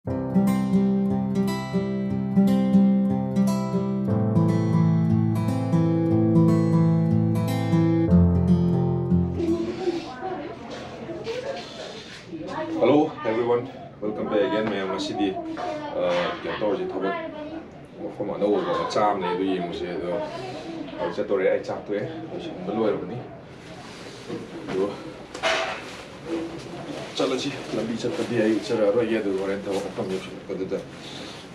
Hello everyone, welcome back again. Mayam ngasidi yang tahu sih tabak from another jam nih itu yang masih itu harusnya tuh ada cak tuh ya masih belum ada nih tuh jalan sih lebih cepat dia cara roh ya tuh orang tahu apa yang sih pada dah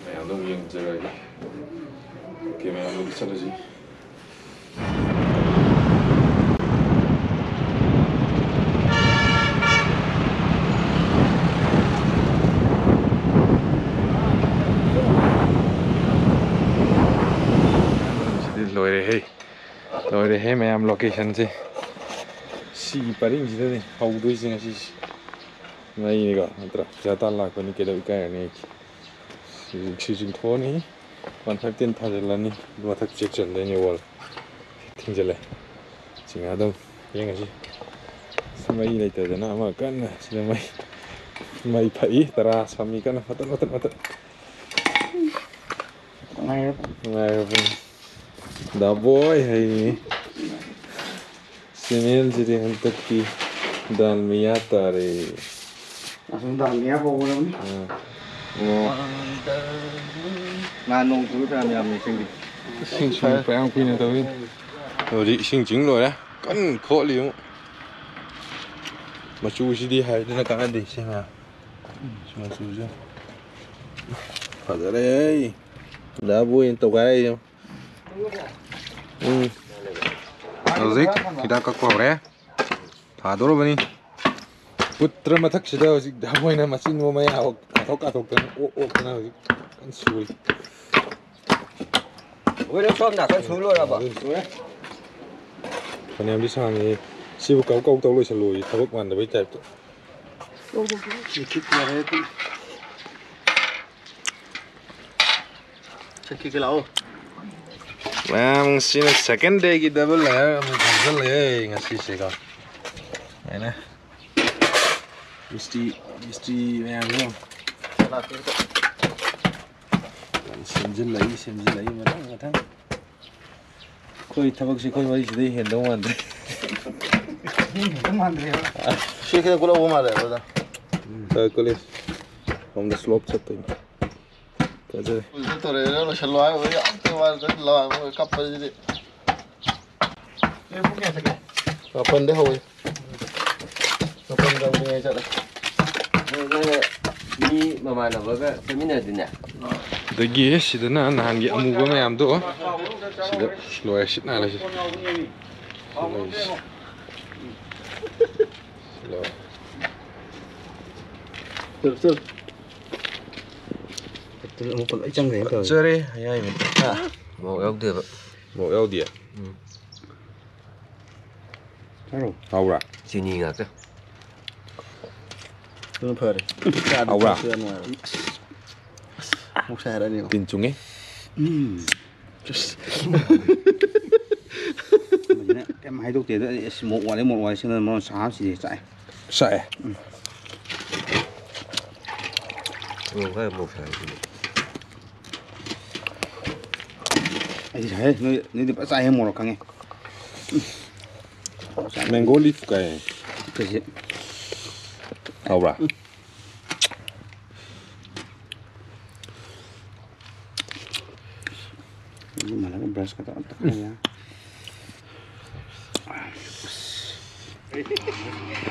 mayam dong yang cara ini oke mayam lebih jalan sih Rồi hết mấy em location chứ si paring gì đây hầu đôi gì ngay này này cả tra giá tan lại còn cái đâu cái này chỉ chính thôi này 150 thay rồi này mà thật chết chân đấy nhiều thình giờ này chỉ ngã đông cái này chứ mấy này tới nó mà cái này chỉ là mấy phải tara sami cái này mata này dah boy hari ini Semil jadi untuk di Dalmia tari langsung Dalmia kok belum nih nganong dulu kan yang missing Sinh phải ăn pin thôi rồi đi sinh chứng rồi đấy cân khó liu mà chú gì đi hay nó càng đi xem nào mà chú chứ phải ra đây đã vui tàu cái đâuZik kita ke Korea. Hadur bani. Putra matak sudah Zik dah boy na masin mo maya atok kan kena Zik kan sulit. Ôi nó xôm đã con xuống luôn rồi bọn. Còn em đi sang thì siêu câu tàu lôi lùi thao bức màn để với chạy. Cái lẩu. Mang xin second day kita boleh mencancel ya ngasih sih kau. Ini mesti yang ni. Senjil lagi mana. Koi tabak sih koi wajib deh hendong mandre. Hendong mandre. Sih kita gula umar deh, betul. Kulis. Om dah slope satu ini. Kaje. Itu lo shalwa, वो आपके बार तो लवा वो cup पर जी ये पुके सके अपन दे होए अपन का पुके चला ni mama na baga femina dinna Dagi sida na nahan gi amu ba mayam do sida loya shit na la shi Betul. Betul mau pakai cang deh tuh. Cere ayai mi mo yak de ba mo el dia Taruh. aura sini ngak Tuh per. Aura. Mau saya nih. pincung eh Just. Em hai đôi tiền đấy, một quả xin là món sáu gì chạy. sai mo ga mo sai Ai thế, nó đi bắt chạy hay một nó căng nghe. mango leaf cái Cái gì? aura Nhưng mà nó brush cái đó nha.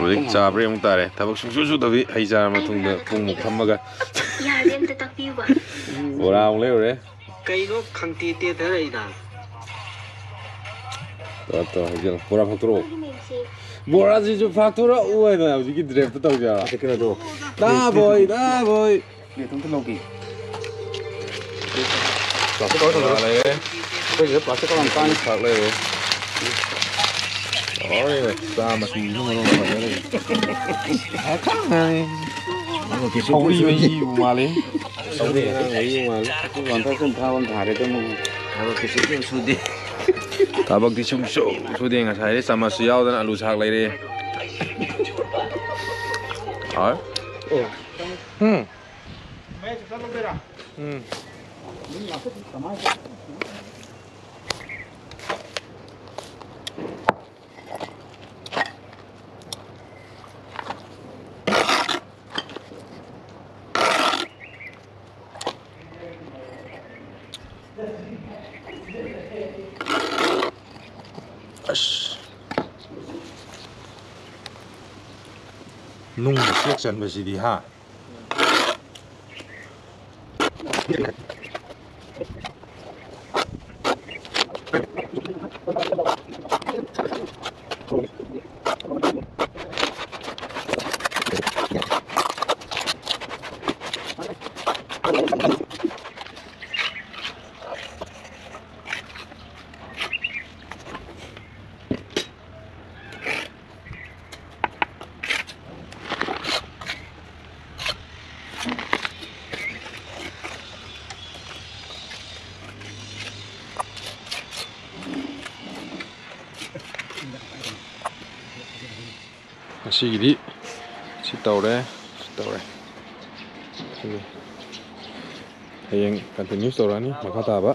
Udik sabre yung tare tabak susu tabi hay jar matung da pung muk thamaga Yarim tetap piwa. ora ong leo re kai no khang ti te da rai da to hajal pura facturo bora ji ju factura uai na ji ki draft tau ja Cái kia đồ. da boy Để thông tin login. cái đó thằng này Bây giờ bắt cái làm canh. phạt lên rồi rồi sao mà xì nó mà đây khác này không đi với gì mà lấy Xong đi nghĩ mà cái còn thấy không thao thả để tôi mua. aba ke su su de tabak di sum so dia ngasai deh sama siau dan alu sak lagi deh ah ꯎꯝ ꯑꯁ ꯅꯨꯡꯗ check ꯆꯟꯕꯁꯤꯗꯤ ꯍꯥ ꯉꯁꯤꯒꯤꯗꯤ ꯁꯤ ꯇꯧꯔꯦ ꯍꯌꯦꯡ continues ꯇꯧꯔꯛꯑꯅꯤ ꯃꯈꯥ ꯇꯥꯕ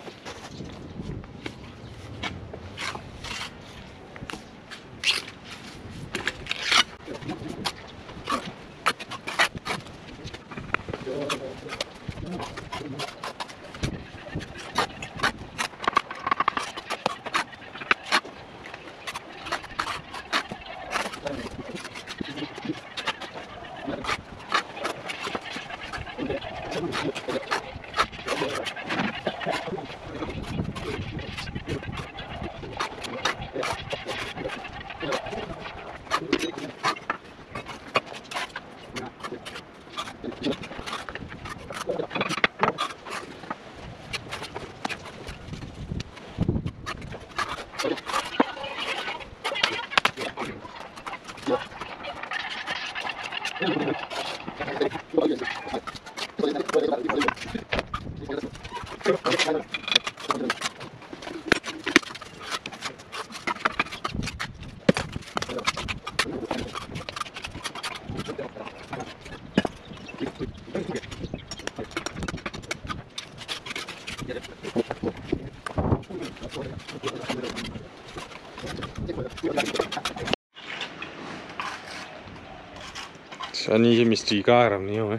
ꯑꯅꯤꯁꯦ ꯃꯤꯁꯇ꯭ꯔꯤ ꯀꯥꯈ꯭ꯔꯕꯅꯤ ꯌꯦꯡꯉꯣ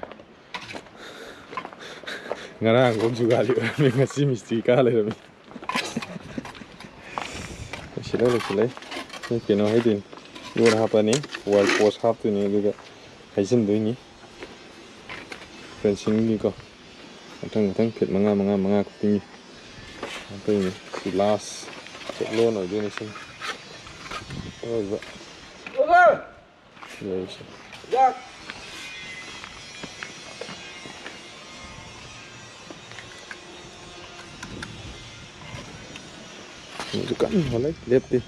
ꯉꯔꯥꯡ ꯖꯨꯒꯥꯂꯤ ꯑꯣꯏꯔꯝꯃꯤ ꯉꯁꯤ ꯃꯤꯁꯇ꯭ꯔꯤ ꯀꯥ ꯂꯩꯔꯝꯃꯤ ꯂꯣꯏꯁꯤꯜꯂꯦ ꯀꯩꯅꯣ ꯍꯥꯏꯗꯣꯏꯅꯤ ꯌꯣꯠ ꯍꯥꯞꯄꯅꯤ ꯋꯥꯜ ꯄꯣꯁ ꯍꯥꯞꯇꯣꯏꯅꯤ ꯑꯗꯨꯒ ꯍꯩꯖꯤꯟꯗꯣꯏꯅꯤ ꯐꯦꯟꯁꯤꯡꯒꯤꯀꯣ ꯃꯊꯪ ꯐꯤꯠ ꯃꯉꯥ ꯈꯨꯗꯤꯡꯒꯤ ꯍꯥꯞꯇꯣꯏꯅꯤ ꯁꯤ ꯂꯥꯁ ꯆꯦꯛꯂꯣꯟ ꯑꯣꯏꯗꯣꯏꯅꯤ ꯁꯤ ꯑꯔꯣꯏꯕ ꯂꯩꯔꯤꯁꯦ ꯀꯟꯅ ꯍꯣꯠꯅꯩ ꯂꯦꯞꯇꯦ